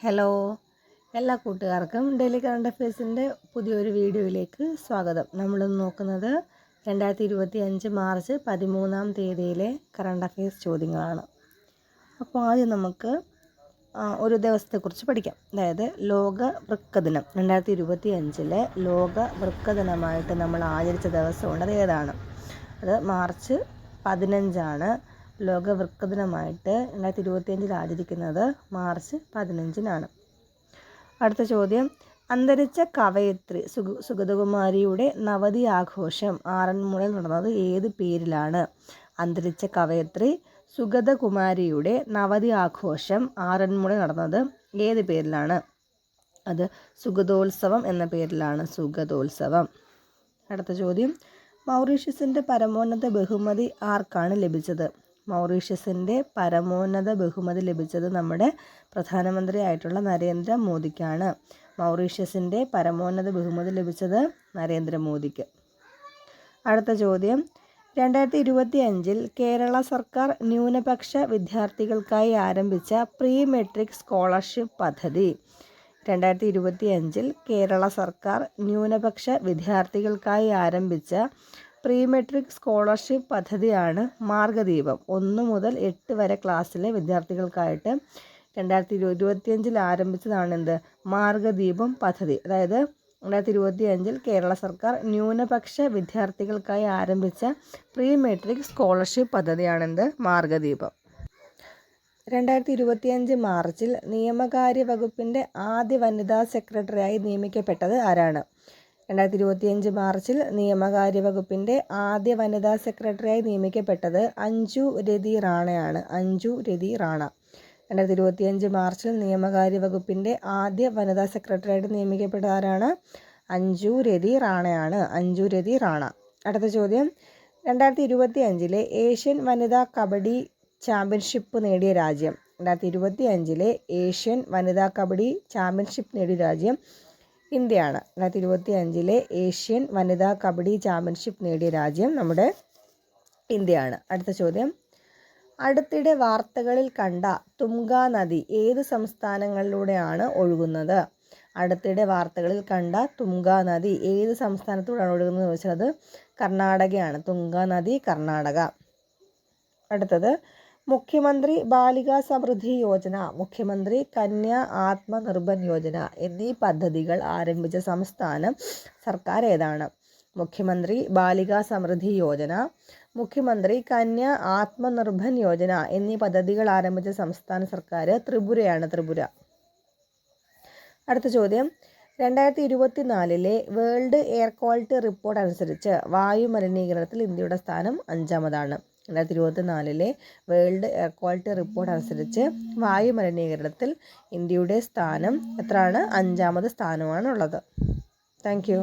Hello, എല്ലാ കൂട്ടുകാർക്കും daily current അഫയേഴ്സിൻ്റെ പുതിയൊരു വീഡിയോയിലേക്ക് സ്വാഗതം. നമ്മളിന്ന് നോക്കുന്നത് 2025 മാർച്ച് 13 കറണ്ട് അഫയേഴ്സ് ചോദ്യങ്ങളാണ്. അപ്പോൾ ആദ്യം നമുക്ക് ഒരു ദിവസത്തെക്കുറിച്ച് പഠിക്കാം. അതായത് ലോക വൃക്ക ദിനം 2025 ലോക വൃക്ക ദിനമായിട്ട് നമ്മൾ ആചരിച്ച ദിവസമുണ്ട്. അത് ഏതാണ്? അത് മാർച്ച് 15 ലോക വൃക്ക ദിനമായിട്ട് 2025 ആചരിക്കുന്നത് മാർച്ച് 15. അടുത്ത ചോദ്യം, അന്തരിച്ച കവയിത്രി സുഗതകുമാരിയുടെ നവതി ആഘോഷം ആറന്മുളയിൽ നടന്നത് ഏത് പേരിലാണ്? അന്തരിച്ച കവയിത്രി സുഗതകുമാരിയുടെ നവതി ആഘോഷം ആറന്മുളയിൽ നടന്നത് ഏത് പേരിലാണ്? അത് സുഗതോത്സവം എന്ന പേരിലാണ്. സുഗതോത്സവം. അടുത്ത ചോദ്യം, മൗറീഷ്യസിൻ്റെ പരമോന്നത ബഹുമതി ആർക്കാണ് ലഭിച്ചത്? മൗറീഷ്യസിൻ്റെ പരമോന്നത ബഹുമതി ലഭിച്ചത് നമ്മുടെ പ്രധാനമന്ത്രിയായിട്ടുള്ള നരേന്ദ്രമോദിക്കാണ്. മൗറീഷ്യസിൻ്റെ പരമോന്നത ബഹുമതി ലഭിച്ചത് നരേന്ദ്രമോദിക്ക്. അടുത്ത ചോദ്യം, 2025 കേരള സർക്കാർ ന്യൂനപക്ഷ വിദ്യാർത്ഥികൾക്കായി ആരംഭിച്ച പ്രീ മെട്രിക് സ്കോളർഷിപ്പ് പദ്ധതി. 2025 കേരള സർക്കാർ ന്യൂനപക്ഷ വിദ്യാർത്ഥികൾക്കായി ആരംഭിച്ച പ്രീ മെട്രിക് സ്കോളർഷിപ്പ് പദ്ധതിയാണ് മാർഗദീപം. 1 മുതൽ 8 വരെ ക്ലാസ്സിലെ വിദ്യാർത്ഥികൾക്കായിട്ട് 2025 ആരംഭിച്ചതാണ് എന്ത്? മാർഗദീപം പദ്ധതി. അതായത് 2025 കേരള സർക്കാർ ന്യൂനപക്ഷ വിദ്യാർത്ഥികൾക്കായി ആരംഭിച്ച പ്രീ മെട്രിക് സ്കോളർഷിപ്പ് പദ്ധതിയാണെന്ത്? മാർഗദീപം. 2025 മാർച്ചിൽ നിയമകാര്യ വകുപ്പിൻ്റെ ആദ്യ വനിതാ സെക്രട്ടറിയായി നിയമിക്കപ്പെട്ടത് ആരാണ്? 2025 മാർച്ചിൽ നിയമകാര്യ വകുപ്പിൻ്റെ ആദ്യ വനിതാ സെക്രട്ടറിയായി നിയമിക്കപ്പെട്ടത് അഞ്ജു രതി റാണയാണ്. അഞ്ജു രതി റാണ. 2025 മാർച്ചിൽ നിയമകാര്യ വകുപ്പിൻ്റെ ആദ്യ വനിതാ സെക്രട്ടറിയായിട്ട് നിയമിക്കപ്പെട്ടത് ആരാണ്? അഞ്ജു രതി റാണയാണ്. അഞ്ജു രതി റാണ. അടുത്ത ചോദ്യം, 2025 ഏഷ്യൻ വനിതാ കബഡി ചാമ്പ്യൻഷിപ്പ് നേടിയ രാജ്യം. 2025 ഏഷ്യൻ വനിതാ കബഡി ചാമ്പ്യൻഷിപ്പ് നേടിയ രാജ്യം ഇന്ത്യയാണ്. 2025 ഏഷ്യൻ വനിതാ കബഡി ചാമ്പ്യൻഷിപ്പ് നേടിയ രാജ്യം നമ്മുടെ ഇന്ത്യയാണ്. അടുത്ത ചോദ്യം, അടുത്തിടെ വാർത്തകളിൽ കണ്ട തുംഗ നദി ഏത് സംസ്ഥാനങ്ങളിലൂടെയാണ് ഒഴുകുന്നത്? അടുത്തിടെ വാർത്തകളിൽ കണ്ട തുംഗ നദി ഏത് സംസ്ഥാനത്തൂടെയാണ് ഒഴുകുന്നത് ചോദിച്ചാൽ അത് കർണാടകയാണ്. തുംഗ നദി കർണാടക. അടുത്തത്, മുഖ്യമന്ത്രി ബാലികാ സമൃദ്ധി യോജന, മുഖ്യമന്ത്രി കന്യ ആത്മനിർഭർ യോജന എന്നീ പദ്ധതികൾ ആരംഭിച്ച സംസ്ഥാനം സർക്കാർ ഏതാണ്? മുഖ്യമന്ത്രി ബാലികാ സമൃദ്ധി യോജന, മുഖ്യമന്ത്രി കന്യ ആത്മനിർഭർ യോജന എന്നീ പദ്ധതികൾ ആരംഭിച്ച സംസ്ഥാന സർക്കാർ ത്രിപുരയാണ്. ത്രിപുര. അടുത്ത ചോദ്യം, 2024 വേൾഡ് എയർ ക്വാളിറ്റി റിപ്പോർട്ട് അനുസരിച്ച് വായു മലിനീകരണത്തിൽ ഇന്ത്യയുടെ സ്ഥാനം 5-ാമതാണ്. 2024 വേൾഡ് എയർ ക്വാളിറ്റി റിപ്പോർട്ട് അനുസരിച്ച് വായു മലിനീകരണത്തിൽ ഇന്ത്യയുടെ സ്ഥാനം എത്രയാണ്? 5-ാമത് സ്ഥാനമാണ് ഉള്ളത്. Thank you.